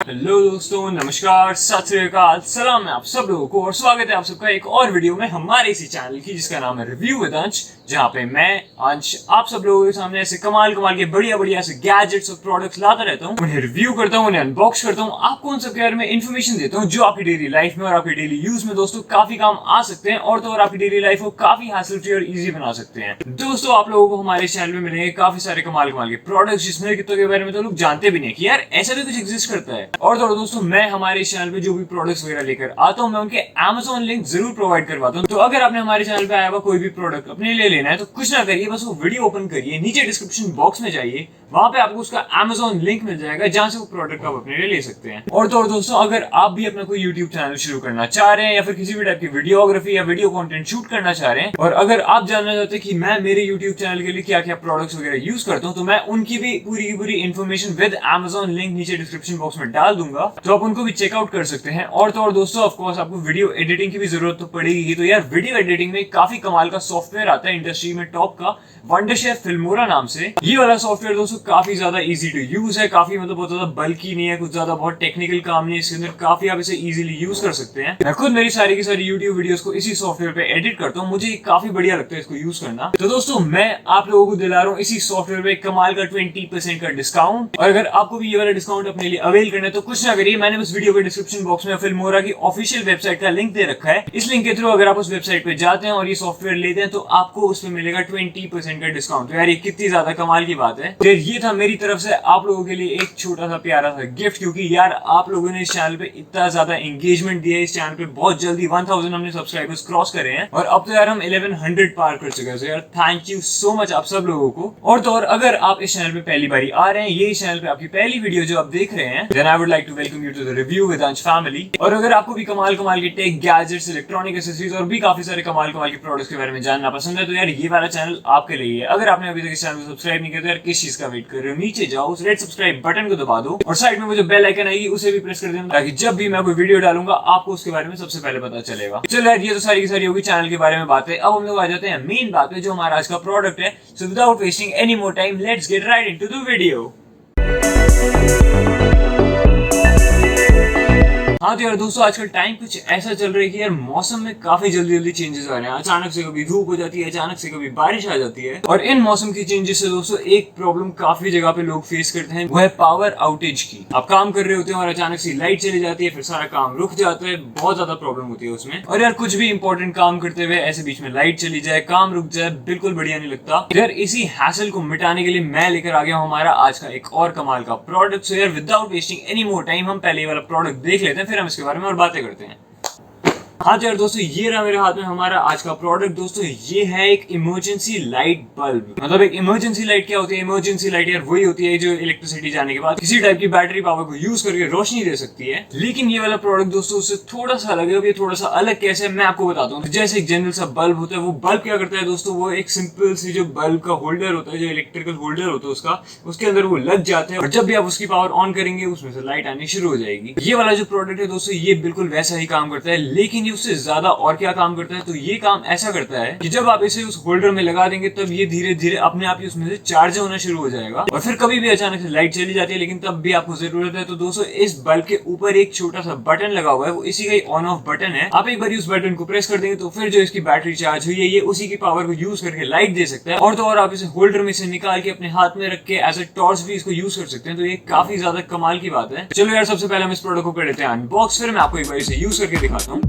Hello दोस्तों, नमस्कार, सत श्री अकाल, सलाम है आप सब लोगों को और स्वागत है आप सबका एक और वीडियो में हमारे इसी चैनल की जिसका नाम है रिव्यू विद अंश, जहाँ पे मैं अंश आप सब लोगों के सामने ऐसे कमाल के बढ़िया ऐसे गैजेट्स और प्रोडक्ट्स लाता रहता हूँ, उन्हें रिव्यू करता हूँ, उन्हें अनबॉक्स करता हूँ, आपको उन सब के बारे में इन्फॉर्मेशन देता हूँ जो आपकी डेली लाइफ में और आपकी डेली यूज में दोस्तों काफी काम आ सकते हैं और तो और आपकी डेली लाइफ को काफी हासिल फ्री और इजी बना सकते हैं। दोस्तों आप लोगों को हमारे चैनल में मिलेंगे काफी सारे कमाल के प्रोडक्ट्स जिसमें के बारे में तो लोग जानते भी नहीं कि यार ऐसा भी कुछ एग्जिस्ट करता है। और तो दोस्तों मैं हमारे चैनल पे जो भी प्रोडक्ट्स वगैरह लेकर आता हूँ मैं उनके Amazon लिंक जरूर प्रोवाइड करवाता हूँ। तो अगर आपने हमारे चैनल पे आया हुआ कोई भी प्रोडक्ट अपने लिए लेना है तो कुछ ना करिए, बस वो वीडियो ओपन करिए, नीचे डिस्क्रिप्शन बॉक्स में जाइए, वहां पे आपको उसका Amazon लिंक मिल जाएगा जहां से वो प्रोडक्ट आप अपने लिए ले सकते हैं। और तो और दोस्तों अगर आप भी अपना कोई YouTube चैनल शुरू करना चाह रहे हैं या फिर किसी भी टाइप की वीडियोग्राफी या वीडियो कंटेंट शूट करना चाह रहे हैं और अगर आप जानना चाहते हैं कि मैं मेरे YouTube चैनल के लिए क्या क्या प्रोडक्ट्स वगैरह यूज करता हूँ तो मैं उनकी भी पूरी इन्फॉर्मेशन विद Amazon लिंक नीचे डिस्क्रिप्शन बॉक्स में डाल दूंगा, तो आप उनको भी चेकआउट कर सकते हैं। और तो और दोस्तों ऑफ कोर्स आपको वीडियो एडिटिंग की भी जरूरत तो पड़ेगी, तो यार वीडियो एडिटिंग में काफी कमाल का सॉफ्टवेयर आता है इंडस्ट्री में टॉप का, वंडरशेयर फिल्मोरा नाम से। ये वाला सॉफ्टवेयर दोस्तों काफी ज्यादा इजी टू यूज है, काफी बहुत ज्यादा बल्कि नहीं है, कुछ ज्यादा बहुत टेक्निकल काम नहीं है इसके अंदर, काफी आप इसे इजीली यूज कर सकते हैं। मैं खुद मेरी सारी की सारी यूट्यूब वीडियोस को इसी सॉफ्टवेयर पे एडिट करता हूँ, मुझे काफी बढ़िया लगता है इसको यूज करना। तो दोस्तों मैं आप लोगों को दिला रहा हूँ इसी सॉफ्टवेयर पे कमाल का 20% का डिस्काउंट, और अगर आपको भी ये वाला डिस्काउंट अपने लिए अवेल करना है तो कुछ ना करिए, मैंने उस वीडियो के डिस्क्रिप्शन बॉक्स में फिल्मोरा की ऑफिशियल वेबसाइट का लिंक दे रखा है। इस लिंक के थ्रू अगर आप उस वेबसाइट पे जाते हैं और ये सॉफ्टवेयर लेते हैं तो आपको उसमें मिलेगा 20% का डिस्काउंट। तो यार ये कितनी ज्यादा कमाल की बात है। तो ये था मेरी तरफ से आप लोगों के लिए एक छोटा सा प्यारा सा गिफ्ट, क्योंकि यार आप लोगों ने इस चैनल पे इतना ज्यादा एंगेजमेंट दिया है, इस चैनल पे बहुत जल्दी 1000 हमने सब्सक्राइबर्स क्रॉस करे हैं और अब तो यार हम 1100 पार कर चुके हैं। यार थैंक यू सो मच आप सब लोगों को। और तो और अगर आप इस चैनल पे पहली बारी आ रहे हैं, ये चैनल पे आपकी पहली वीडियो जो आप देख रहे हैं, then I would like to welcome you to the review with Ansh family. और अगर आपको भी कमाल के टेक गैजेट्स, इलेक्ट्रॉनिक एक्सेसरीज और भी काफी सारे कमाल के प्रोडक्ट्स के बारे में जानना पसंद है तो यार ये वाला चैनल आपके लिए है। अगर आपने अभी तक इस चैनल को सब्सक्राइब नहीं किया तो यार किस चीज का वेट कर रहे हो, नीचे जाओ, उस रेड सब्सक्राइब बटन को दबा दो और साइड में वो जो बेल आइकन आएगी उसे भी प्रेस कर देना ताकि जब भी मैं कोई वीडियो डालूंगा आपको उसके बारे में सबसे पहले पता चलेगा। चलो यार ये तो सारी की सारी होगी चैनल के बारे में बातें। अब हम लोग आ जाते हैं मेन बात पे जो हमारा आज का प्रोडक्ट है। So without wasting any more time let's get right into the video. हाँ तो यार दोस्तों आजकल टाइम कुछ ऐसा चल रहा है कि यार मौसम में काफी जल्दी चेंजेस आ रहे हैं। अचानक से कभी धूप हो जाती है, अचानक से कभी बारिश आ जाती है, और इन मौसम की चेंजेस से दोस्तों एक प्रॉब्लम काफी जगह पे लोग फेस करते हैं, वो है पावर आउटेज की। आप काम कर रहे होते हैं और अचानक से लाइट चली जाती है, फिर सारा काम रुक जाता है, बहुत ज्यादा प्रॉब्लम होती है उसमें। और यार कुछ भी इंपॉर्टेंट काम करते हुए ऐसे बीच में लाइट चली जाए, काम रुक जाए, बिल्कुल बढ़िया नहीं लगता। यार इसी हैसल को मिटाने के लिए मैं लेकर आ गया हूँ हमारा आज का एक और कमाल का प्रोडक्ट। सो यार without wasting any more time हम पहले वाला प्रोडक्ट देख लेते हैं, फिर हम इसके बारे में और बातें करते हैं। हाँ तो यार दोस्तों ये रहा मेरे हाथ में हमारा आज का प्रोडक्ट। दोस्तों ये है एक इमरजेंसी लाइट बल्ब। मतलब एक इमरजेंसी लाइट क्या होती है? इमरजेंसी लाइट यार वही होती है जो इलेक्ट्रिसिटी जाने के बाद किसी टाइप की बैटरी पावर को यूज करके रोशनी दे सकती है। लेकिन ये वाला प्रोडक्ट दोस्तों उससे थोड़ा सा अलग है। ये थोड़ा सा अलग कैसे है मैं आपको बताता हूँ। जैसे एक जनरल सा बल्ब होता है, वो बल्ब क्या करता है दोस्तों, वो एक सिंपल सी जो बल्ब का होल्डर होता है, जो इलेक्ट्रिकल होल्डर होता है उसका, उसके अंदर वो लग जाते हैं और जब भी आप उसकी पावर ऑन करेंगे उसमें से लाइट आनी शुरू हो जाएगी। ये वाला जो प्रोडक्ट है दोस्तों ये बिल्कुल वैसा ही काम करता है, लेकिन ये उससे ज्यादा और क्या काम करता है, तो ये काम ऐसा करता है कि जब आप इसे उस होल्डर में लगा देंगे तब ये धीरे धीरे अपने आप ही उसमें से चार्ज होना शुरू हो जाएगा। और फिर कभी भी अचानक से लाइट चली जाती है लेकिन तब भी आपको जरूरत है तो दोस्तों इस बल्ब के ऊपर एक छोटा सा बटन लगा हुआ है, वो इसी का ही ऑन ऑफ बटन है। आप एक बार उस बटन को प्रेस कर देंगे तो फिर जो इसकी बैटरी चार्ज हुई है ये उसी की पावर को यूज करके लाइट दे सकता है। और तो और आप इसे होल्डर में से निकाल के अपने हाथ में रख के एज ए टॉर्च भी इसको यूज कर सकते हैं। तो ये काफी ज्यादा कमाल की बात है। चलो यार सबसे पहले हम इस प्रोडक्ट को कर लेते हैं अनबॉक्स, फिर मैं आपको एक बार इसे यूज करके दिखाता हूँ।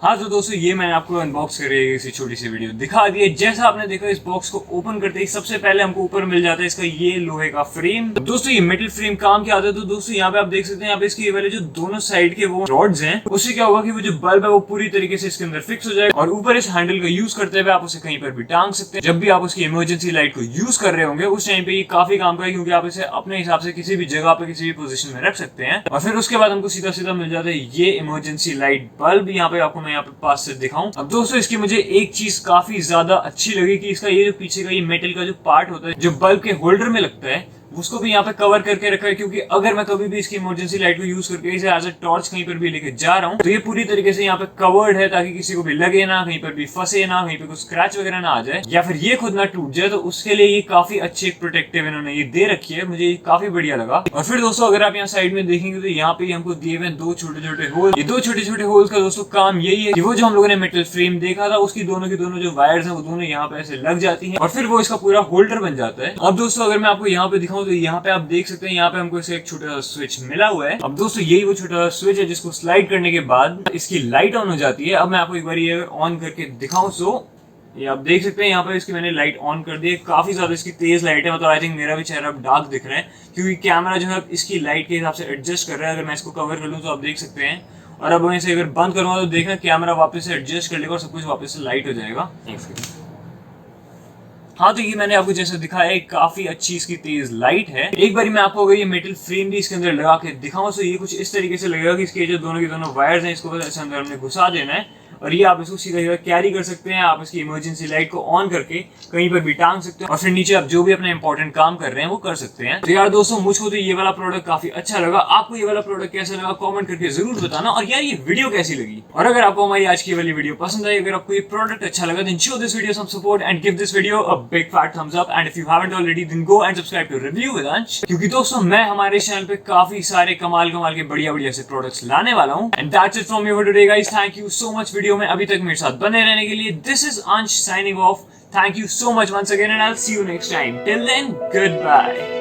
हाँ तो दोस्तों ये मैंने आपको अनबॉक्स करके इसी छोटी सी वीडियो दिखा दी है। जैसा आपने देखा इस बॉक्स को ओपन करते ही सबसे पहले हमको ऊपर मिल जाता है इसका ये लोहे का फ्रेम। दोस्तों ये मेटल फ्रेम काम क्या आता है, तो दोस्तों यहाँ पे आप देख सकते हैं यहाँ पे इसके वाले जो दोनों साइड के वो रॉड्स हैं, उससे क्या होगा कि वो जो बल्ब है वो पूरी तरीके से इसके अंदर फिक्स हो जाएगा और ऊपर इस हैंडल का यूज करते हुए आप उसे कहीं पर भी टांग सकते हैं। जब भी आप उसकी इमरजेंसी लाइट को यूज कर रहे होंगे उस टाइम पे ये काफी काम का, क्योंकि आप इसे अपने हिसाब से किसी भी जगह पे किसी भी पोजीशन में रख सकते हैं। और फिर उसके बाद हमको सीधा सीधा मिल जाता है ये इमरजेंसी लाइट बल्ब। यहाँ पे आपको मैं यहाँ पे पास से दिखाऊं। अब दोस्तों इसकी मुझे एक चीज काफी ज्यादा अच्छी लगी कि इसका ये जो पीछे का ये मेटल का जो पार्ट होता है जो बल्ब के होल्डर में लगता है उसको भी यहाँ पे कवर करके रखा है, क्योंकि अगर मैं कभी भी इसकी इमरजेंसी लाइट को यूज करके इसे एज अ टॉर्च कहीं पर भी लेके जा रहा हूँ तो ये पूरी तरीके से यहाँ पे कवर्ड है, ताकि किसी को भी लगे ना, कहीं पर भी फंसे ना, कहीं पे कुछ स्क्रैच वगैरह ना आ जाए या फिर ये खुद ना टूट जाए। तो उसके लिए ये काफी अच्छी एक प्रोटेक्टिव इन्होंने ये दे रखी है, मुझे ये काफी बढ़िया लगा। और फिर दोस्तों अगर आप यहाँ साइड में देखेंगे तो यहाँ पे हमको दिए हुए दो छोटे छोटे होल। ये दो छोटे छोटे होल्स का दोस्तों काम यही है कि वो जो हम लोगों ने मेटल फ्रेम देखा था उसकी दोनों की दोनों जो वायर्स है वो दोनों यहाँ पे ऐसे लग जाती है और फिर वो इसका पूरा होल्डर बन जाता है। अब दोस्तों अगर मैं आपको यहाँ पे दिखाऊं तो यहाँ पे आप देख सकते हैं यहाँ पे हमको इसे एक छोटा सा स्विच मिला हुआ है। अब दोस्तों यही वो छोटा सा स्विच है जिसको स्लाइड करने के बाद इसकी लाइट ऑन हो जाती है। अब मैं आपको एक बार ये ऑन करके दिखाऊं तो ये आप देख सकते हैं यहाँ पे इसकी मैंने लाइट ऑन कर दी है। काफी ज्यादा इसकी तेज लाइट है, मतलब आई थिंक मेरा भी चेहरा डार्क दिख रहा है क्योंकि कैमरा जो है इसकी लाइट के हिसाब से एडजस्ट कर रहा है। अगर मैं इसको कवर कर लूँ तो आप देख सकते हैं, और अब मैं इसे अगर बंद करूंगा तो देखना कैमरा वापस से एडजस्ट कर लेगा और सब कुछ वापस से लाइट हो जाएगा। हाँ तो ये मैंने आपको जैसे दिखाया है काफी अच्छी इसकी तेज लाइट है। एक बार मैं आपको अगर ये मेटल फ्रेम भी इसके अंदर लगा के दिखाऊं तो ये कुछ इस तरीके से लगेगा कि इसके जो दोनों की दोनों वायर्स हैं इसको बस अंदर हमने घुसा देना है और ये आप इसको सीधा सीधा कैरी कर सकते हैं। आप इसकी इमरजेंसी लाइट को ऑन करके कहीं पर भी टांग सकते हैं और फिर नीचे आप जो भी अपना इंपॉर्टेंट काम कर रहे हैं वो कर सकते हैं। तो यार दोस्तों मुझको तो ये वाला प्रोडक्ट काफी अच्छा लगा। आपको ये वाला प्रोडक्ट कैसा लगा कमेंट करके जरूर बताना, और यार ये वीडियो कैसी लगी। और अगर आपको हमारी आज की वाली वीडियो पसंद आई, अगर आपको ये प्रोडक्ट अच्छा लगा then show this video some support and give this video a big fat thumbs up, and if you haven't already then go and subscribe to review with Ansh, क्योंकि दोस्तों मैं हमारे चैनल पे काफी सारे कमाल कमाल के बढ़िया बढ़िया से प्रोडक्ट्स लाने वाला हूँ। And that's it from me for today guys. Thank you so much video में अभी तक मेरे साथ बने रहने के लिए। दिस इज अंश signing off. Thank you so much once again and I'll see you next time. Till then, goodbye.